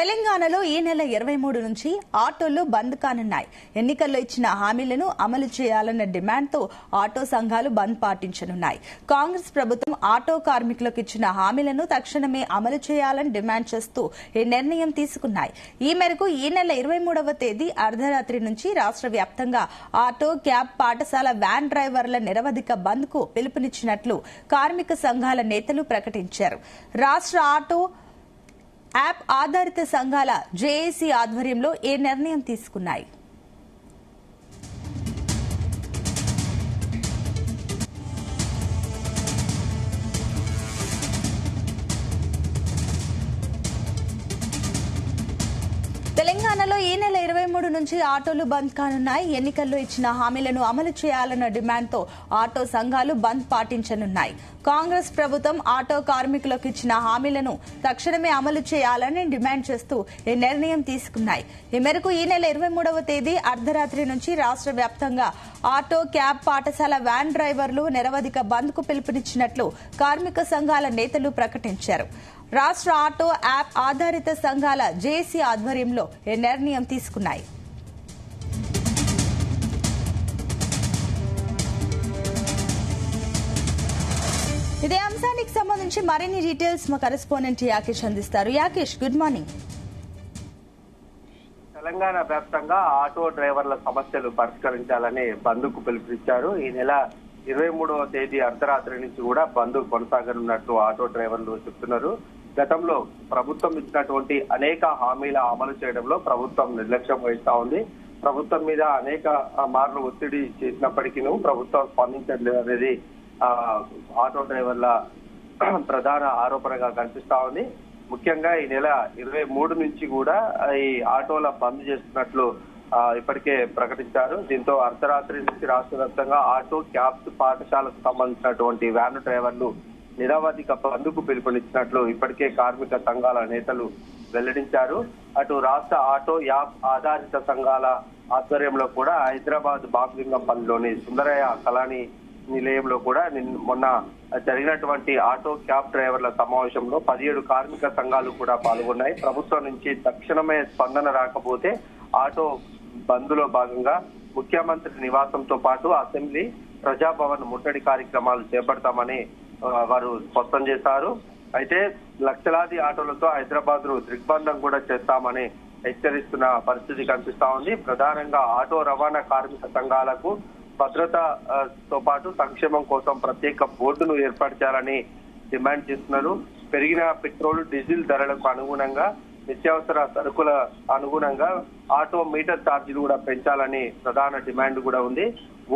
తెలంగాణలో ఈ నెల 23 నుంచి ఆటోలు బంద్ కానున్నాయి. ఎన్నికల్లో ఇచ్చిన హామీలను అమలు చేయాలన్న డిమాండ్తో ఆటో సంఘాలు బంద్ పాటించనున్నాయి. కాంగ్రెస్ ప్రభుత్వం ఆటో కార్మికులకు ఇచ్చిన హామీలను తక్షణమే అమలు చేయాలని డిమాండ్ చేస్తూ ఈ నిర్ణయం తీసుకున్నాయి. ఈ మేరకు ఈ నెల 23వ తేదీ అర్ధరాత్రి నుంచి రాష్ట్ర వ్యాప్తంగా ఆటో, క్యాబ్, పాఠశాల వ్యాన్ డ్రైవర్ల నిరవధిక బంద్ కు పిలుపునిచ్చినట్లు కార్మిక సంఘాల నేతలు ప్రకటించారు. రాష్ట్ర ఆటో యాప్ ఆధారిత సంఘాల జేఏసీ ఆధ్వర్యంలో ఈ నిర్ణయం తీసుకున్నాయి. తెలంగాణలో ఈ నెల 23 నుంచి ఆటోలు బంద్ కానున్నాయి. ఎన్నికల్లో ఇచ్చిన హామీలను అమలు చేయాలన్న డిమాండ్తో ఆటో సంఘాలు బంద్ పాటించనున్నాయి. కాంగ్రెస్ ప్రభుత్వం ఆటో కార్మికులకు ఇచ్చిన హామీలను తక్షణమే అమలు చేయాలని డిమాండ్ చేస్తూ ఈ నిర్ణయం తీసుకున్నాయి. ఈ మేరకు ఈ నెల 23వ తేదీ అర్ధరాత్రి నుంచి రాష్ట్ర వ్యాప్తంగా ఆటో, క్యాబ్, పాఠశాల వ్యాన్ డ్రైవర్లు నిరవధిక బంద్ కు పిలుపునిచ్చినట్లు కార్మిక సంఘాల నేతలు ప్రకటించారు. రాష్ట్ర ఆటో యాప్ ఆధారిత సంఘాల జేఏసీ ఆధ్వర్యంలో ఈ నిర్ణయం తీసుకున్నాయి. ఇదే అంశానికి సంబంధించి మరిన్ని డీటెయిల్స్ మా కరెస్పాండెంట్ యాకేష్ అందిస్తారు. Yakesh, good morning. తెలంగాణ వ్యాప్తంగా ఆటో డ్రైవర్ల సమస్యలు పరిష్కరించాలని బంద్కు పిలుపునిచ్చారు. ఈ నెల 23వ తేదీ అర్ధరాత్రి నుంచి కూడా బంద్ కొనసాగనున్నట్లు ఆటో డ్రైవర్లు చెప్తున్నారు. గతంలో ప్రభుత్వం ఇచ్చినటువంటి అనేక హామీల అమలు చేయడంలో ప్రభుత్వం నిర్లక్ష్యం వహిస్తా ఉంది. ప్రభుత్వం మీద అనేక మార్లు ఒత్తిడి చేసినప్పటికీ ప్రభుత్వం స్పందించలేదు అనేది ఆటో డ్రైవర్ల ప్రధాన ఆరోపణగా కనిపిస్తా ఉంది. ముఖ్యంగా ఈ నెల 23 నుంచి కూడా ఈ ఆటోల బంద్ చేస్తున్నట్లు ఇప్పటికే ప్రకటించారు. దీంతో అర్ధరాత్రి నుంచి రాష్ట్ర వ్యాప్తంగా ఆటో, క్యాబ్స్, పాఠశాలకు సంబంధించినటువంటి వ్యాన్ డ్రైవర్లు నిరవధిక బంద్కు పిలుపునిచ్చినట్లు ఇప్పటికే కార్మిక సంఘాల నేతలు వెల్లడించారు. అటు రాష్ట్ర ఆటో యాప్ ఆధారిత సంఘాల ఆధ్వర్యంలో కూడా హైదరాబాద్ బాగ్లింగంపల్లిలోని సుందరయ్య కళాని నిలయంలో కూడా మొన్న జరిగినటువంటి ఆటో, క్యాబ్ డ్రైవర్ల సమావేశంలో 17 కార్మిక సంఘాలు కూడా పాల్గొన్నాయి. ప్రభుత్వం నుంచి తక్షణమే స్పందన రాకపోతే ఆటో బంద్లో భాగంగా ముఖ్యమంత్రి నివాసంతో పాటు అసెంబ్లీ, ప్రజాభవన్ ముట్టడి కార్యక్రమాలు చేపడతామని వారు స్పష్టం చేశారు. అయితే లక్షలాది ఆటోలతో హైదరాబాద్ దిగ్బంధం కూడా చేస్తామని హెచ్చరిస్తున్న పరిస్థితి కనిపిస్తా ఉంది. ప్రధానంగా ఆటో రవాణా కార్మిక సంఘాలకు భద్రతతో పాటు సంక్షేమం కోసం ప్రత్యేక బోర్డును ఏర్పాటు చేయాలని డిమాండ్ చేస్తున్నారు. పెరిగిన పెట్రోల్, డీజిల్ ధరలకు అనుగుణంగా నిత్యావసర సరుకుల అనుగుణంగా ఆటో మీటర్ ఛార్జీలు కూడా పెంచాలని ప్రధాన డిమాండ్ కూడా ఉంది.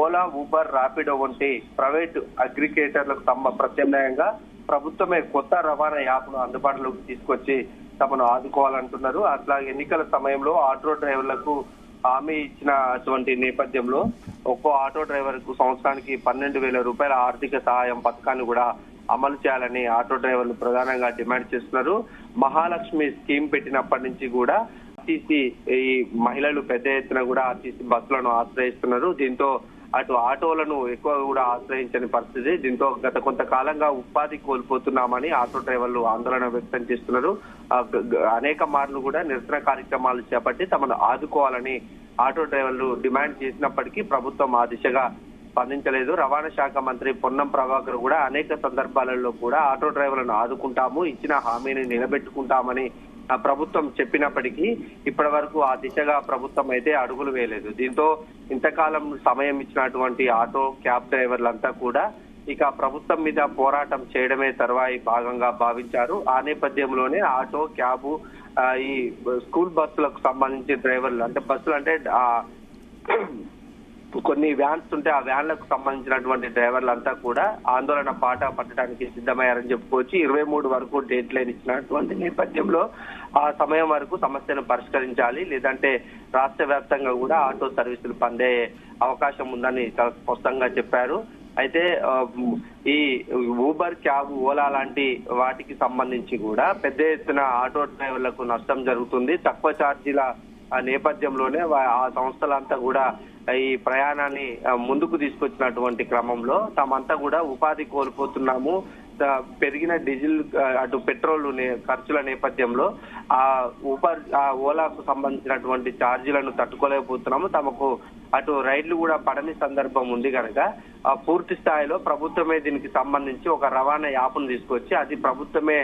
ఓలా, ఊబర్, ర్యాపిడో వంటి ప్రైవేట్ అగ్రిగేటర్లకు ప్రత్యామ్నాయంగా ప్రభుత్వమే కొత్త రవాణా యాప్ను అందుబాటులోకి తీసుకొచ్చి తమను ఆదుకోవాలంటున్నారు. అట్లా ఎన్నికల సమయంలో ఆటో డ్రైవర్లకు హామీ ఇచ్చినటువంటి నేపథ్యంలో ఒక్కో ఆటో డ్రైవర్ కు సంవత్సరానికి 12,000 రూపాయల ఆర్థిక సహాయం పథకాన్ని కూడా అమలు చేయాలని ఆటో డ్రైవర్లు ప్రధానంగా డిమాండ్ చేస్తున్నారు. మహాలక్ష్మి స్కీమ్ పెట్టినప్పటి నుంచి కూడా ఆర్టీసీ ఈ మహిళలు పెద్ద ఎత్తున కూడా ఆర్టీసీ బస్సులను ఆశ్రయిస్తున్నారు. దీంతో అటు ఆటోలను ఎక్కువ కూడా ఆశ్రయించని పరిస్థితి. దీంతో గత కొంతకాలంగా ఉపాధి కోల్పోతున్నామని ఆటో డ్రైవర్లు ఆందోళన వ్యక్తం చేస్తున్నారు. అనేక మార్లు కూడా నిరసన కార్యక్రమాలు చేపట్టి తమను ఆదుకోవాలని ఆటో డ్రైవర్లు డిమాండ్ చేసినప్పటికీ ప్రభుత్వం ఆ దిశగా స్పందించలేదు. రవాణా శాఖ మంత్రి పొన్నం ప్రభాకర్ కూడా అనేక సందర్భాలలో కూడా ఆటో డ్రైవర్లను ఆదుకుంటాము, ఇచ్చిన హామీని నిలబెట్టుకుంటామని ప్రభుత్వం చెప్పినప్పటికీ ఇప్పటి వరకు ఆ దిశగా ప్రభుత్వం అయితే అడుగులు వేయలేదు. దీంతో ఇంతకాలం సమయం ఇచ్చినటువంటి ఆటో, క్యాబ్ డ్రైవర్లంతా కూడా ఇక ప్రభుత్వం మీద పోరాటం చేయడమే తర్వాయి భాగంగా భావించారు. ఆ నేపథ్యంలోనే ఆటో, క్యాబ్, ఈ స్కూల్ బస్సులకు సంబంధించి డ్రైవర్లు అంటే బస్సులు అంటే కొన్ని వ్యాన్స్ ఉంటే ఆ వ్యాన్లకు సంబంధించినటువంటి డ్రైవర్లంతా కూడా ఆందోళన బాట పట్టడానికి సిద్ధమయ్యారని చెప్పుకోవచ్చు. 23 వరకు డేట్ లైన్ ఇచ్చినటువంటి నేపథ్యంలో ఆ సమయం వరకు సమస్యను పరిష్కరించాలి, లేదంటే రాష్ట్ర వ్యాప్తంగా కూడా ఆటో సర్వీసులు బంద్ అయ్యే అవకాశం ఉందని చాలా స్పష్టంగా చెప్పారు. అయితే ఈ ఊబర్, క్యాబ్, ఓలా లాంటి వాటికి సంబంధించి కూడా పెద్ద ఎత్తున ఆటో డ్రైవర్లకు నష్టం జరుగుతుంది. తక్కువ ఛార్జీల నేపథ్యంలోనే ఆ సంస్థలంతా కూడా ఈ ప్రయాణాన్ని ముందుకు తీసుకొచ్చినటువంటి క్రమంలో తామంతా కూడా ఉపాధి కోల్పోతున్నాము, పెరిగిన డీజిల్ అటు పెట్రోల్ ఖర్చుల నేపథ్యంలో ఆ ఓలాకు సంబంధించినటువంటి ఛార్జీలను తట్టుకోలేకపోతున్నాము. తమకు అటు రైళ్లు కూడా పడని సందర్భం ఉంది కనుక పూర్తి స్థాయిలో ప్రభుత్వమే దీనికి సంబంధించి ఒక రవాణా యాప్ను తీసుకొచ్చి అది ప్రభుత్వమే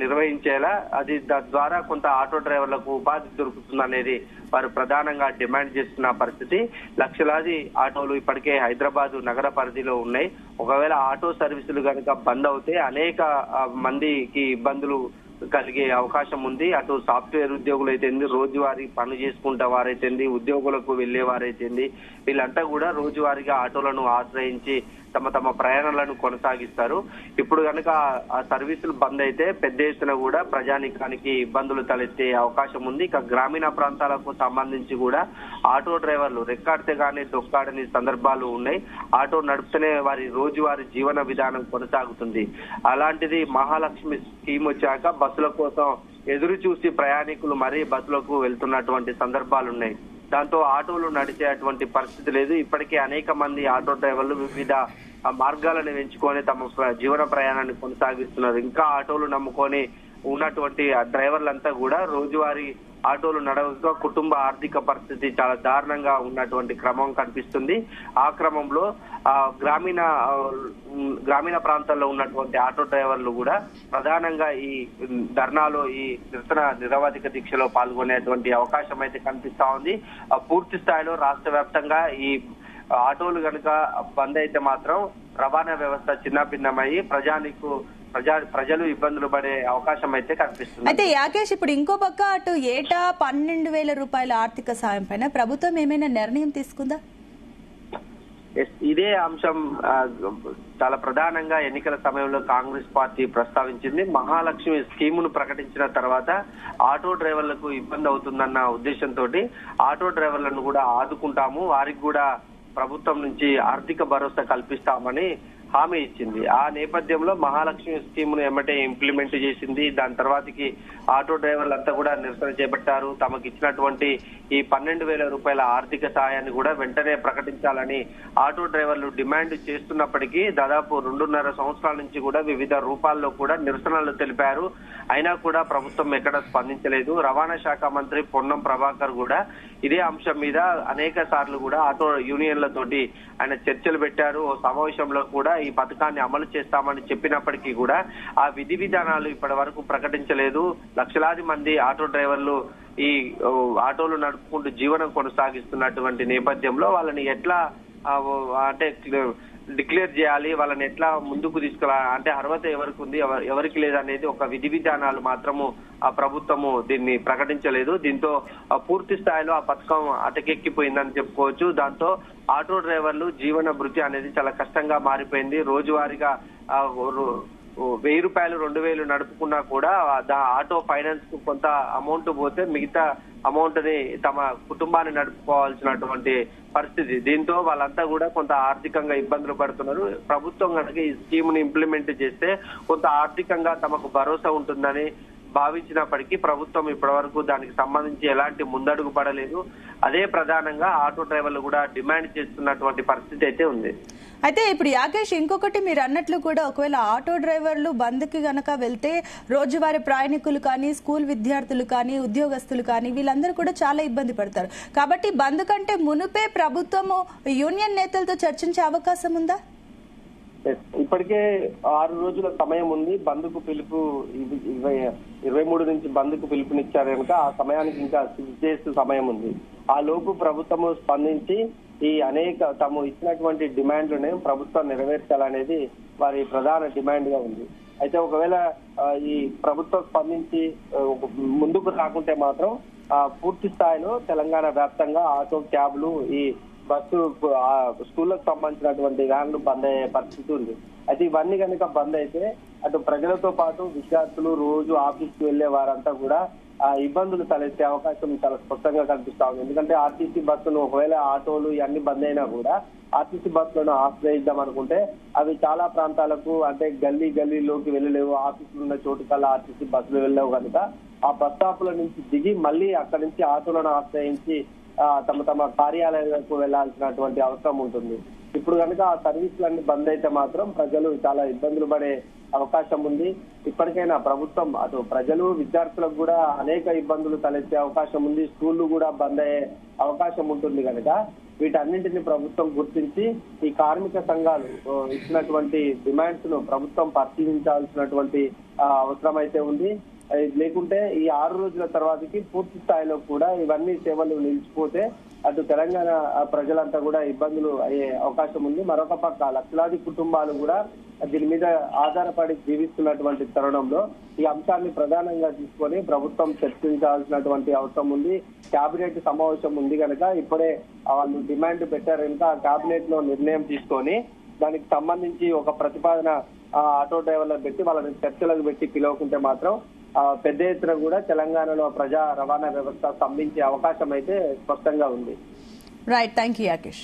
నిర్వహించేలా అది ద్వారా కొంత ఆటో డ్రైవర్లకు ఉపాధి దొరుకుతుందనేది వారు ప్రధానంగా డిమాండ్ చేస్తున్న పరిస్థితి. లక్షలాది ఆటోలు ఇప్పటికే హైదరాబాద్ నగర పరిధిలో ఉన్నాయి. ఒకవేళ ఆటో సర్వీసులు కనుక బంద్ అవుతే అనేక మందికి ఇబ్బందులు కలిగే అవకాశం ఉంది. అటు సాఫ్ట్వేర్ ఉద్యోగులు అయితేంది, రోజువారీ పనులు చేసుకుంటే వారైతేంది, ఉద్యోగులకు వెళ్లే వారైతేంది, వీళ్ళంతా కూడా రోజువారీగా ఆటోలను ఆశ్రయించి తమ ప్రయాణాలను కొనసాగిస్తారు. ఇప్పుడు కనుక ఆ సర్వీసులు బంద్ అయితే పెద్ద ఎత్తున కూడా ప్రజానికానికి ఇబ్బందులు తలెత్తే అవకాశం ఉంది. ఇక గ్రామీణ ప్రాంతాలకు సంబంధించి కూడా ఆటో డ్రైవర్లు రెక్కాడితే గానీ దొక్కాడని సందర్భాలు ఉన్నాయి. ఆటో నడుపుతూనే వారి రోజువారీ జీవన విధానం కొనసాగుతుంది. అలాంటిది మహాలక్ష్మి స్కీమ్ వచ్చాక బస్సుల కోసం ఎదురు చూసి ప్రయాణికులు మరీ బస్సులకు వెళ్తున్నటువంటి సందర్భాలు ఉన్నాయి. దాంతో ఆటోలు నడిచేటువంటి పరిస్థితి లేదు. ఇప్పటికే అనేక మంది ఆటో డ్రైవర్లు వివిధ మార్గాలను ఎంచుకొని తమ జీవన ప్రయాణాన్ని కొనసాగిస్తున్నారు. ఇంకా ఆటోలు నమ్ముకొని ఉన్నటువంటి డ్రైవర్లంతా కూడా రోజువారీ ఆటోలు నడవక కుటుంబ ఆర్థిక పరిస్థితి చాలా దారుణంగా ఉన్నటువంటి క్రమం కనిపిస్తుంది. ఆ క్రమంలో గ్రామీణ ప్రాంతాల్లో ఉన్నటువంటి ఆటో డ్రైవర్లు కూడా ప్రధానంగా ఈ ధర్నాలో ఈ నిరవధిక దీక్షలో పాల్గొనేటువంటి అవకాశం అయితే కనిపిస్తా ఉంది. పూర్తి స్థాయిలో రాష్ట్ర వ్యాప్తంగా ఈ ఆటోలు కనుక బంద్ అయితే మాత్రం రవాణా వ్యవస్థ చిన్నభిన్నమయ్యి ప్రజలు ఇబ్బందులు పడే అవకాశం అయితే కనిపిస్తుంది. అయితే యాకేష్, ఇప్పుడు ఇంకో పక్క అటు ఏటా 12,000 రూపాయల ఆర్థిక సాయం పైన ప్రభుత్వం ఏమైనా నిర్ణయం తీసుకుందా? ఇదే అంశం చాలా ప్రధానంగా ఎన్నికల సమయంలో కాంగ్రెస్ పార్టీ ప్రస్తావించింది. మహాలక్ష్మి స్కీమును ప్రకటించిన తర్వాత ఆటో డ్రైవర్లకు ఇబ్బంది అవుతుందన్న ఉద్దేశంతో ఆటో డ్రైవర్లను కూడా ఆదుకుంటాము, వారికి కూడా ప్రభుత్వం నుంచి ఆర్థిక భరోసా కల్పిస్తామని హామీ ఇచ్చింది. ఆ నేపథ్యంలో మహాలక్ష్మి స్కీమ్ ను ఎమ్మటే ఇంప్లిమెంట్ చేసింది. దాని తర్వాతకి ఆటో డ్రైవర్లంతా కూడా నిరసన చేపట్టారు. తమకు ఇచ్చినటువంటి ఈ 12,000 రూపాయల ఆర్థిక సహాయాన్ని కూడా వెంటనే ప్రకటించాలని ఆటో డ్రైవర్లు డిమాండ్ చేస్తున్నప్పటికీ దాదాపు 2.5 సంవత్సరాల నుంచి కూడా వివిధ రూపాల్లో కూడా నిరసనలు తెలిపారు. అయినా కూడా ప్రభుత్వం ఎక్కడ స్పందించలేదు. రవాణా శాఖ మంత్రి పొన్నం ప్రభాకర్ కూడా ఇదే అంశం మీద అనేక సార్లు కూడా ఆటో యూనియన్లతోటి ఆయన చర్చలు పెట్టారు. ఓ సమావేశంలో కూడా ఈ పథకాన్ని అమలు చేస్తామని చెప్పినప్పటికీ కూడా ఆ విధి విధానాలు ఇప్పటి వరకు ప్రకటించలేదు. లక్షలాది మంది ఆటో డ్రైవర్లు ఈ ఆటోలు నడుపుకుంటూ జీవనం కొనసాగిస్తున్నటువంటి నేపథ్యంలో వాళ్ళని ఎట్లా అంటే డిక్లేర్ చేయాలి, వాళ్ళని ఎట్లా ముందుకు తీసుకురావాలి, అంటే అర్హత ఎవరికి ఉంది ఎవరికి లేదనేది ఒక విధి విధానాలు మాత్రము ఆ ప్రభుత్వము దీన్ని ప్రకటించలేదు. దీంతో పూర్తి స్థాయిలో ఆ పథకం అటకెక్కిపోయిందని చెప్పుకోవచ్చు. దాంతో ఆటో డ్రైవర్లు జీవన భృతి అనేది చాలా కష్టంగా మారిపోయింది. రోజువారీగా 1,000 రూపాయలు 2,000 నడుపుకున్నా కూడా ఆటో ఫైనాన్స్ కు కొంత అమౌంట్ పోతే మిగతా అమౌంట్ ని తమ కుటుంబాన్ని నడుపుకోవాల్సినటువంటి పరిస్థితి. దీంతో వాళ్ళంతా కూడా కొంత ఆర్థికంగా ఇబ్బందులు పడుతున్నారు. ప్రభుత్వం కనుక ఈ స్కీమ్ ని ఇంప్లిమెంట్ చేస్తే కొంత ఆర్థికంగా తమకు భరోసా ఉంటుందని భావించినప్పటికీ ప్రభుత్వం ఇప్పటి వరకు దానికి సంబంధించి ఎలాంటి ముందడుగు పడలేదు. అదే ప్రధానంగా ఆటో డ్రైవర్లు కూడా డిమాండ్ చేస్తున్నటువంటి పరిస్థితి అయితే ఉంది. అయితే ఇప్పుడు యాకేష్, ఇంకొకటి మీరు అన్నట్లు కూడా ఒకవేళ ఆటో డ్రైవర్లు బంద్కి గనక వెళ్తే రోజువారీ ప్రయాణికులు కానీ, స్కూల్ విద్యార్థులు కానీ, ఉద్యోగస్తులు కానీ వీళ్ళందరూ కూడా చాలా ఇబ్బంది పడతారు. కాబట్టి బంద్ కంటే మునుపే ప్రభుత్వము యూనియన్ నేతలతో చర్చించే అవకాశం ఉందా? ఇప్పటికే 6 రోజుల సమయం ఉంది. బంద్కు పిలుపు 23 నుంచి బంద్కు పిలుపునిచ్చారు కనుక ఆ సమయానికి ఇంకా 6 days సమయం ఉంది. ఆ లోపు ప్రభుత్వము స్పందించి ఈ అనేక తాము ఇచ్చినటువంటి డిమాండ్లను ప్రభుత్వం నెరవేర్చాలనేది వారి ప్రధాన డిమాండ్ గా ఉంది. అయితే ఒకవేళ ఈ ప్రభుత్వం స్పందించి ముందుకు రాకుంటే మాత్రం పూర్తి స్థాయిలో తెలంగాణ వ్యాప్తంగా ఆటో క్యాబ్లు, ఈ బస్సు స్కూళ్లకు సంబంధించినటువంటి వ్యాన్లు బంద్ అయ్యే పరిస్థితి ఉంది. అయితే ఇవన్నీ కనుక బంద్ అయితే అటు ప్రజలతో పాటు విద్యార్థులు, రోజు ఆఫీస్కి వెళ్లే వారంతా కూడా ఇబ్బందులు తలెత్తే అవకాశం చాలా స్పష్టంగా కనిపిస్తా ఉంది. ఎందుకంటే ఆర్టీసీ బస్సులు ఒకవేళ ఆటోలు ఇవన్నీ బంద్ అయినా కూడా ఆర్టీసీ బస్సులను ఆశ్రయిద్దాం అనుకుంటే అవి చాలా ప్రాంతాలకు అంటే గల్లీలోకి వెళ్ళలేవు. ఆఫీసులు ఉన్న చోటు కల్లా ఆర్టీసీ బస్సులు వెళ్ళలేవు కనుక ఆ బస్ స్టాపుల నుంచి దిగి మళ్ళీ అక్కడి నుంచి ఆటోలను ఆశ్రయించి తమ కార్యాలయాలకు వెళ్లాల్సినటువంటి అవసరం ఉంటుంది. ఇప్పుడు కనుక ఆ సర్వీసులన్నీ బంద్ అయితే మాత్రం ప్రజలు చాలా ఇబ్బందులు పడే అవకాశం ఉంది. ఇప్పటికైనా ప్రభుత్వం అటు ప్రజలు విద్యార్థులకు కూడా అనేక ఇబ్బందులు తలెత్తే అవకాశం ఉంది. స్కూళ్లు కూడా బంద్ అయ్యే అవకాశం ఉంటుంది కనుక వీటన్నింటిని ప్రభుత్వం గుర్తించి ఈ కార్మిక సంఘాలు ఇచ్చినటువంటి డిమాండ్స్ ను ప్రభుత్వం పరిశీలించాల్సినటువంటి అవసరం అయితే ఉంది. లేకుంటే ఈ 6 రోజుల తర్వాతకి పూర్తి స్థాయిలో కూడా ఇవన్నీ సేవలు నిలిచిపోతే అటు తెలంగాణ ప్రజలంతా కూడా ఇబ్బందులు అయ్యే అవకాశం ఉంది. మరొక పక్క లక్షలాది కుటుంబాలు కూడా దీని మీద ఆధారపడి జీవిస్తున్నటువంటి తరుణంలో ఈ అంశాన్ని ప్రధానంగా తీసుకొని ప్రభుత్వం చర్చించాల్సినటువంటి అవసరం ఉంది. కేబినెట్ సమావేశం ఉంది కనుక ఇప్పుడే వాళ్ళు డిమాండ్ పెట్టారు కనుక ఆ కేబినెట్ లో నిర్ణయం తీసుకొని దానికి సంబంధించి ఒక ప్రతిపాదన ఆటో డ్రైవర్లకు పెట్టి వాళ్ళని చర్చలకు పెట్టి పిలువకుంటే మాత్రం పెద్ద ఎత్తున కూడా తెలంగాణలో ప్రజా రవాణా వ్యవస్థ స్తంభించే అవకాశం అయితే స్పష్టంగా ఉంది. Right, thank you Yakesh.